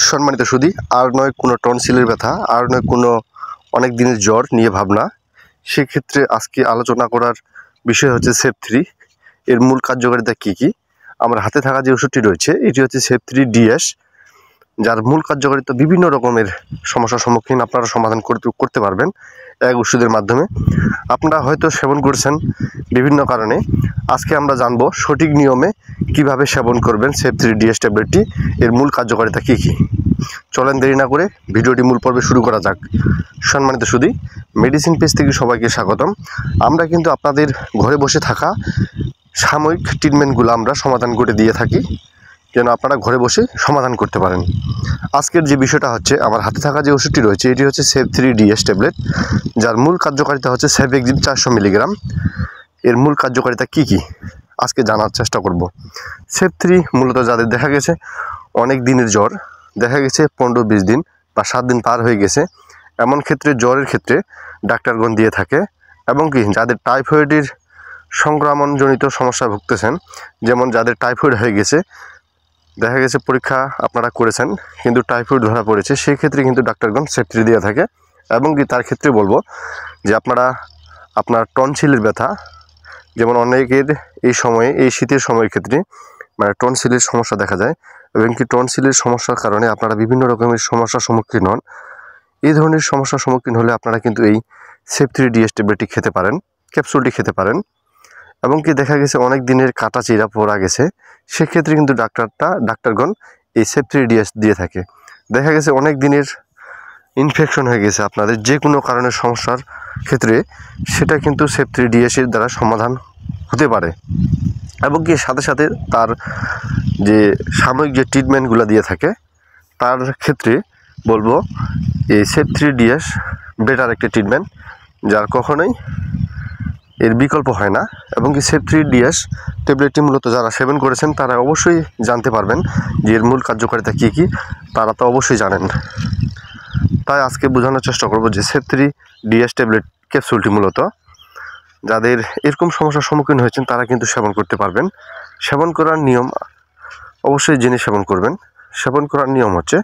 সম্মানিত সুধী, আর নয় কোনো টনসিলের ব্যথা, আর নয় কোনো অনেক দিনের জ্বর নিয়ে ভাবনা। সেক্ষেত্রে আজকে আলোচনা করার বিষয় হচ্ছে সেপ3। এর মূল কার্যকারিতা কী কী। আমার হাতে থাকা যে ওষুধটি রয়েছে এটি হচ্ছে সেপ3DS, যার মূল কার্যকারিতা বিভিন্ন রকমের সমস্যার সম্মুখীন আপনারা সমাধান করতে পারবেন এক ওষুধের মাধ্যমে। আপনারা হয়তো সেবন করছেন বিভিন্ন কারণে। আজকে আমরা জানবো সঠিক নিয়মে কিভাবে সেবন করবেন সেপ3DS ট্যাবলেটটি, এর মূল কার্যকারিতা কী কী। চলেন দেরি না করে ভিডিওটি মূল পর্বে শুরু করা যাক। সম্মানিত সুধী, মেডিসিন পেজ থেকে সবাইকে স্বাগতম। আমরা কিন্তু আপনাদের ঘরে বসে থাকা সাময়িক ট্রিটমেন্টগুলো আমরা সমাধান করে দিয়ে থাকি, যেন আপনারা ঘরে বসে সমাধান করতে পারেন। আজকের যে বিষয়টা হচ্ছে, আমার হাতে থাকা যে ওষুধটি রয়েছে এটি হচ্ছে সেপ3DS ট্যাবলেট, যার মূল কার্যকারিতা হচ্ছে সেভেক্সিব 400 মিলিগ্রাম। এর মূল কার্যকারিতা কী কী আজকে জানার চেষ্টা করব। সেপ3 মূলত যাদের দেখা গেছে অনেক দিনের জ্বর, দেখা গেছে 15-20 দিন বা 7 দিন পার হয়ে গেছে, এমন ক্ষেত্রে জ্বরের ক্ষেত্রে ডাক্তারগণ দিয়ে থাকে। এবং কি যাদের টাইফয়েডের সংক্রমণজনিত সমস্যায় ভুগতেছেন, যেমন যাদের টাইফয়েড হয়ে গেছে, দেখা গেছে পরীক্ষা আপনারা করেছেন কিন্তু টাইফয়েড ধরা পড়েছে, সেই ক্ষেত্রে কিন্তু ডাক্তারগণ সেপ3 দিয়ে থাকে। এবং কি তার ক্ষেত্রে বলবো যে আপনার টনসিলের ব্যথা, যেমন অনেকের এই সময়ে, এই শীতের সময়ের ক্ষেত্রে মানে টনসিলের সমস্যা দেখা যায়, এবং কি টনসিলের সমস্যার কারণে আপনারা বিভিন্ন রকমের সমস্যার সম্মুখীন হন। এই ধরনের সমস্যার সম্মুখীন হলে আপনারা কিন্তু এই সেপ3DS ট্যাবলেটটি খেতে পারেন, ক্যাপসুলটি খেতে পারেন। এবং কি দেখা গেছে অনেক দিনের কাটা চিরা পড়া গেছে, সেক্ষেত্রে কিন্তু ডাক্তারগণ এই সেপ3DS দিয়ে থাকে। দেখা গেছে অনেক দিনের ইনফেকশন হয়ে গেছে আপনাদের যে কোনো কারণের সমস্যার ক্ষেত্রে, সেটা কিন্তু সেপ3DS এর দ্বারা সমাধান হতে পারে। এবং কি সাথে সাথে তার যে সাময়িক যে ট্রিটমেন্টগুলো দিয়ে থাকে, তার ক্ষেত্রে বলবো এই সেপ3DS বেটার একটি ট্রিটমেন্ট, যার কখনোই এর বিকল্প হয় না। এবং কি সেপ3DS ট্যাবলেটটি মূলত যারা সেবন করেছেন তারা অবশ্যই জানতে পারবেন যে এর মূল কার্যকারিতা কী কী, তারা তো অবশ্যই জানেন। তাই আজকে বোঝানোর চেষ্টা করব যে সেপ3DS ট্যাবলেট ক্যাপসুলটি মূলত যাদের এরকম সমস্যার সম্মুখীন হয়েছেন তারা কিন্তু সেবন করতে পারবেন। সেবন করার নিয়ম অবশ্যই জেনে সেবন করবেন। সেবন করার নিয়ম হচ্ছে,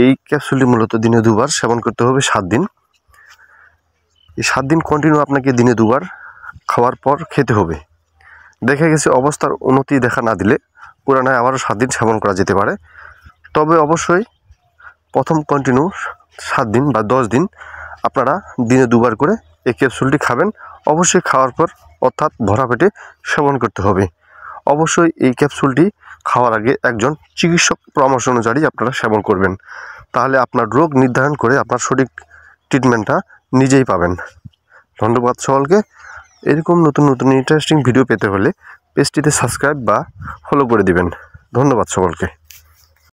এই ক্যাপসুলটি মূলত দিনে 2 বার সেবন করতে হবে 7 দিন। এই 7 দিন কন্টিনিউ আপনাকে দিনে 2 বার খাওয়ার পর খেতে হবে। দেখা গেছে অবস্থার উন্নতি দেখা না দিলে পুরানায় আবারও 7 দিন সেবন করা যেতে পারে। তবে অবশ্যই প্রথম কন্টিনিউ 7 দিন বা 10 দিন আপনারা দিনে 2 বার করে এই ক্যাপসুলটি খাবেন। অবশ্যই খাওয়ার পর অর্থাৎ ভরা পেটে সেবন করতে হবে। অবশ্যই এই ক্যাপসুলটি খাওয়ার আগে একজন চিকিৎসক পরামর্শ অনুযায়ী আপনারা সেবন করবেন, তাহলে আপনার রোগ নির্ধারণ করে আপনার সঠিক ট্রিটমেন্টটা নিজেই পাবেন। ধন্যবাদ সকলকে। এরকম নতুন নতুন ইন্টারেস্টিং ভিডিও পেতে হলে পেজটিতে সাবস্ক্রাইব বা ফলো করে দিবেন। ধন্যবাদ সকলকে।